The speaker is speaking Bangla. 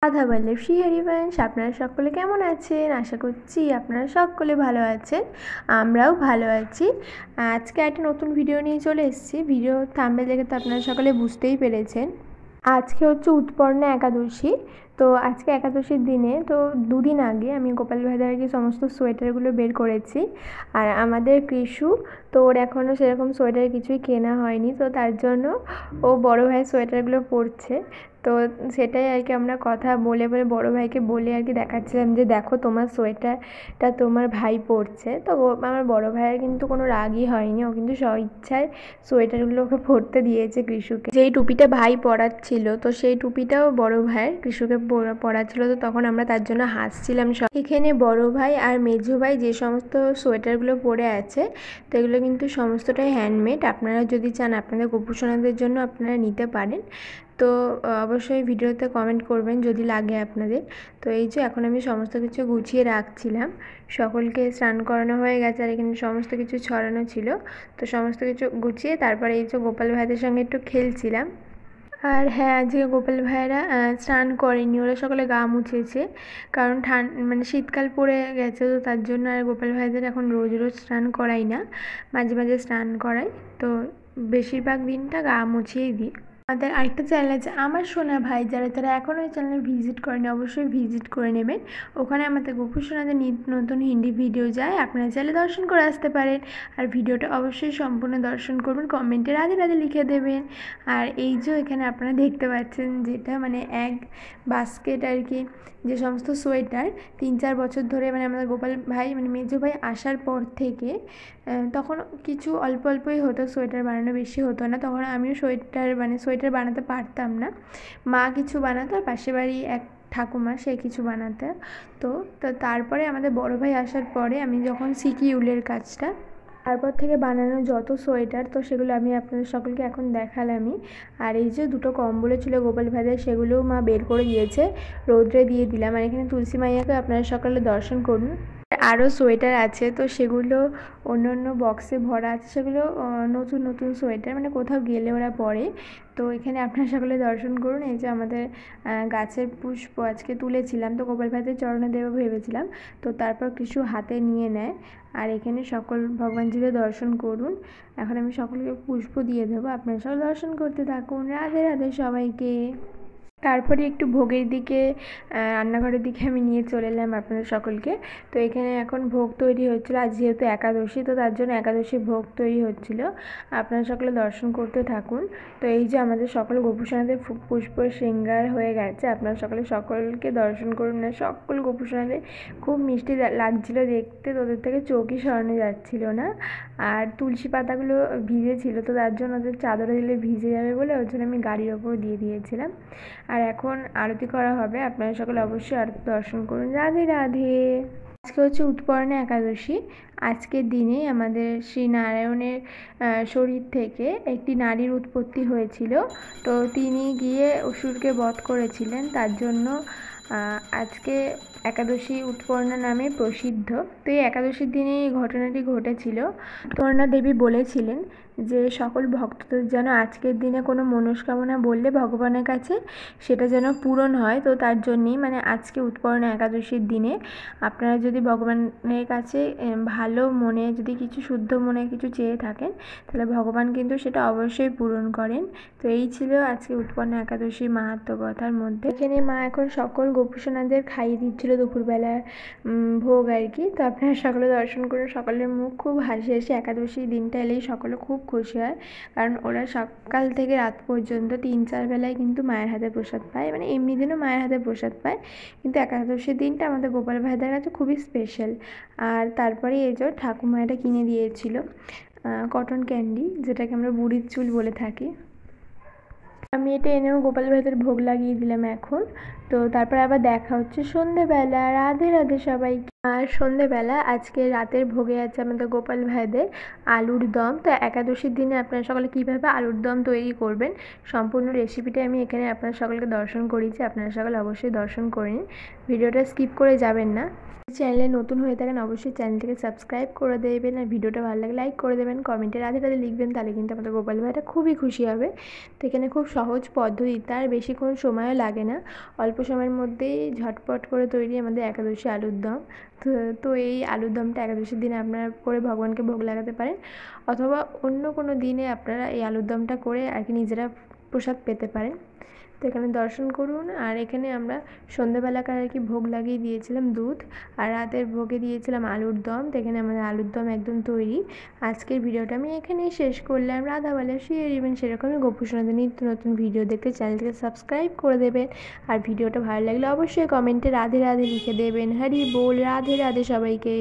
রাধা বল্লভ শ্রী হরিবংশ। আপনারা সকলে কেমন আছেন? আশা করছি আপনারা সকলে ভালো আছেন, আমরাও ভালো আছি। আজকে একটা নতুন ভিডিও নিয়ে চলে এসেছি। ভিডিও থাম্বনেল দেখে তো আপনারা সকলে বুঝতেই পেরেছেন আজকে হচ্ছে উৎপর্ণা একাদশী। তো আজকে একাদশীর দিনে তো দুদিন আগে আমি গোপাল ভাইদের আর কি সমস্ত সোয়েটারগুলো বের করেছি। আর আমাদের কৃষু তো ওর এখনও সেরকম সোয়েটার কিছুই কেনা হয়নি, তো তার জন্য ও বড় ভাইয়ের সোয়েটারগুলো পরছে। তো সেটাই আর কি আমরা কথা বলে বলে বড় ভাইকে বলে আর কি দেখাচ্ছিলাম যে দেখো তোমার সোয়েটারটা তোমার ভাই পরছে। তো আমার বড় ভাইয়ের কিন্তু কোনো রাগই হয়নি, ও কিন্তু স্বইচ্ছায় সোয়েটারগুলো ওকে পরতে দিয়েছে কৃষুকে। যেই টুপিটা ভাই পরাচ্ছিল তো সেই টুপিটাও বড় ভাইয়ের কৃষুকে পরাচ্ছিল, তো তখন আমরা তার জন্য হাসছিলাম সব। এখানে বড় ভাই আর মেঝো ভাই যে সমস্ত সোয়েটারগুলো পরে আছে তো এগুলো কিন্তু সমস্তটাই হ্যান্ডমেড। আপনারা যদি চান আপনাদের গোপুসোনাদের জন্য আপনারা নিতে পারেন। তো অবশ্যই ভিডিওতে কমেন্ট করবেন যদি লাগে আপনাদের। তো এই যে এখন আমি সমস্ত কিছু গুছিয়ে রাখছিলাম, সকলকে স্নান করানো হয়ে গেছে আর এখানে সমস্ত কিছু ছড়ানো ছিল। তো সমস্ত কিছু গুছিয়ে তারপরে এই যে গোপাল ভাইদের সঙ্গে একটু খেলছিলাম। আর হ্যাঁ, আজকে গোপাল ভাইয়েরা স্নান করেনি, ওরা সকলে গা মুছেছে, কারণ মানে শীতকাল পড়ে গেছে, তো তার জন্য আর গোপাল ভাইদের এখন রোজ রোজ স্নান করাই না, মাঝে মাঝে স্নান করাই। তো বেশিরভাগ দিনটা গা মুছিয়েই দিই। আমাদের আরেকটা চ্যানেল আছে আমার সোনা ভাই, যারা যারা এখনও ওই চ্যানেল ভিজিট করেনি অবশ্যই ভিজিট করে নেবেন। ওখানে আমাদের গোপু সোনাদের নিত্য নতুন হিন্দি ভিডিও যায়, আপনারা চাইলে দর্শন করে আসতে পারেন। আর ভিডিওটা অবশ্যই সম্পূর্ণ দর্শন করবেন, কমেন্টে রাধে রাধে লিখে দেবেন। আর এই যে এখানে আপনারা দেখতে পাচ্ছেন যেটা মানে এক বাস্কেট আর কি, যে সমস্ত সোয়েটার 3-4 বছর ধরে মানে আমাদের গোপাল ভাই মানে মেজো ভাই আসার পর থেকে তখন কিছু অল্প অল্পই হতো সোয়েটার বানানো, বেশি হতো না। তখন আমিও সোয়েটার বানাতে পারতাম না, মা কিছু বানাতো আর পাশের বাড়ি এক ঠাকুমা সে কিছু বানাতে। তো তারপরে আমাদের বড় ভাই আসার পরে আমি যখন শিখি উলের কাজটা, তারপর থেকে বানানো যত সোয়েটার তো সেগুলো আমি আপনাদের সকলকে এখন দেখালামই। আর এই যে দুটো কম্বলও ছিল গোপাল ভাইদের, সেগুলোও মা বের করে দিয়েছে, রৌদ্রে দিয়ে দিলাম। আর এখানে তুলসী মাইয়াকে আপনারা সকালে দর্শন করুন। আরও সোয়েটার আছে তো সেগুলো অন্য অন্য বক্সে ভরা আছে, সেগুলো নতুন নতুন সোয়েটার মানে কোথাও গেলে ওরা পরে। তো এখানে আপনারা সকলে দর্শন করুন। এই যে আমাদের গাছের পুষ্প আজকে তুলেছিলাম, তো গোপাল ভাইদের চরণে দেবো ভেবেছিলাম, তো তারপর কিছু হাতে নিয়ে নেয়। আর এখানে সকল ভগবানজিদের দর্শন করুন। এখন আমি সকলকে পুষ্প দিয়ে দেবো, আপনারা সকল দর্শন করতে থাকুন। রাধে রাধে সবাইকে। তারপরে একটু ভোগের দিকে রান্নাঘরের দিকে আমি নিয়ে চলে এলাম আপনাদের সকলকে। তো এখানে এখন ভোগ তৈরি হচ্ছিলো, আজ যেহেতু একাদশী তো তার জন্য একাদশী ভোগ তৈরি হচ্ছিলো, আপনারা সকলে দর্শন করতে থাকুন। তো এই যে আমাদের সকল গোপুসোনাদের পুষ্প শৃঙ্গার হয়ে গেছে, আপনারা সকলকে দর্শন করুন। না সকল গোপুসোনাদের খুব মিষ্টি লাগছিলো দেখতে, তো ওদের থেকে চোখই সরানো যাচ্ছিল না। আর তুলসী পাতাগুলো ভিজে ছিল, তো তার জন্য ওদের চাদরে দিলে ভিজে যাবে বলে ওর জন্য আমি গাড়ির ওপর দিয়ে দিয়েছিলাম। আর এখন আরতি করা হবে, আপনারা সকলে অবশ্যই আরতি দর্শন করুন। রাধে রাধে। আজকে হচ্ছে উৎপর্ণা একাদশী। আজকের দিনে আমাদের শ্রী নারায়ণের শরীর থেকে একটি নারীর উৎপত্তি হয়েছিল, তো তিনি গিয়ে অসুরকে বধ করেছিলেন, তার জন্য আজকে একাদশী উৎপর্ণা নামে প্রসিদ্ধ। তো এই একাদশীর দিনে এই ঘটনাটি ঘটেছিল। উৎপর্ণা দেবী বলেছিলেন যে সকল ভক্তদের যেন আজকের দিনে কোনো মনস্কামনা বললে ভগবানের কাছে সেটা যেন পূরণ হয়। তো তার জন্যেই মানে আজকে উৎপর্ণা একাদশীর দিনে আপনারা যদি ভগবানের কাছে ভালো মনে যদি কিছু শুদ্ধ মনে কিছু চেয়ে থাকেন তাহলে ভগবান কিন্তু সেটা অবশ্যই পূরণ করেন। তো এই ছিল আজকে উৎপর্ণা একাদশীর মাহাত্ম্য কথার মধ্যে। এখানে মা এখন সকল গোপুসোনাদের খাইয়ে দিচ্ছিল দুপুরবেলার ভোগ আর কি। তো আপনারা সকলে দর্শন করে সকলের মুখ খুব হাসি হাসি, একাদশীর দিনটা এলেই সকলে খুব খুশি হয়, কারণ ওরা সকাল থেকে রাত পর্যন্ত 3-4 বেলায় কিন্তু মায়ের হাতে প্রসাদ পায়, মানে এমনি দিনও মায়ের হাতে প্রসাদ পায়, কিন্তু একাদশীর দিনটা আমাদের গোপাল ভাইদের কাছে খুবই স্পেশাল। আর তারপরে এই যে ঠাকুমা এটা কিনে দিয়েছিল কটন ক্যান্ডি, যেটাকে আমরা বুড়ির চুল বলে থাকি। আমি এটা এনেও গোপাল ভাইদের ভোগ লাগিয়ে দিলাম এখন। তো তারপর আবার দেখা হচ্ছে সন্ধেবেলা। রাধে রাধে সবাইকে। আর সন্ধেবেলা আজকে রাতের ভোগে আছে আমাদের গোপাল ভাইদের আলুর দম। তো একাদশীর দিনে আপনারা সকলে কীভাবে আলুর দম তৈরি করবেন সম্পূর্ণ রেসিপিটা আমি এখানে আপনারা সকলকে দর্শন করিয়েছি। আপনারা সকলে অবশ্যই দর্শন করে নিন, ভিডিওটা স্কিপ করে যাবেন না। চ্যানেলে নতুন হয়ে থাকেন অবশ্যই চ্যানেলটিকে সাবস্ক্রাইব করে দেবেন, আর ভিডিওটা ভালো লাগে লাইক করে দেবেন, কমেন্টে রাধে রাধে লিখবেন, তাহলে কিন্তু আমাদের গোপাল ভাইটা খুবই খুশি হবে। তো এখানে খুব সহজ পদ্ধতিতে আর বেশিক্ষণ সময়ও লাগে না, অল্প সময়ের মধ্যেই ঝটপট করে তৈরি আমাদের একাদশী আলুর দম। তো এই আলুর দমটা একাদশীর দিনে আপনারা করে ভগবানকে ভোগ লাগাতে পারেন, অথবা অন্য কোনো দিনে আপনারা এই আলুর দমটা করে আর কি নিজেরা প্রসাদ পেতে পারেন। তো এখানে দর্শন করুন। আর এখানে আমরা সন্ধ্যাবেলাকার আর কি ভোগ লাগিয়ে দিয়েছিলাম দুধ, আর রাতের ভোগে দিয়েছিলাম আলুর দম। তো এখানে আমাদের আলুর দম একদম তৈরি। আজকের ভিডিওটা আমি এখানেই শেষ করলাম। রাধাবেলা শুয়ে যাবেন সেরকমই গোপুসোনাদের নিত্য নতুন ভিডিও দেখতে চ্যানেলটিকে সাবস্ক্রাইব করে দেবেন। আর ভিডিওটা ভালো লাগলে অবশ্যই কমেন্টে রাধে রাধে লিখে দেবেন। হরি বল, রাধে রাধে সবাইকে।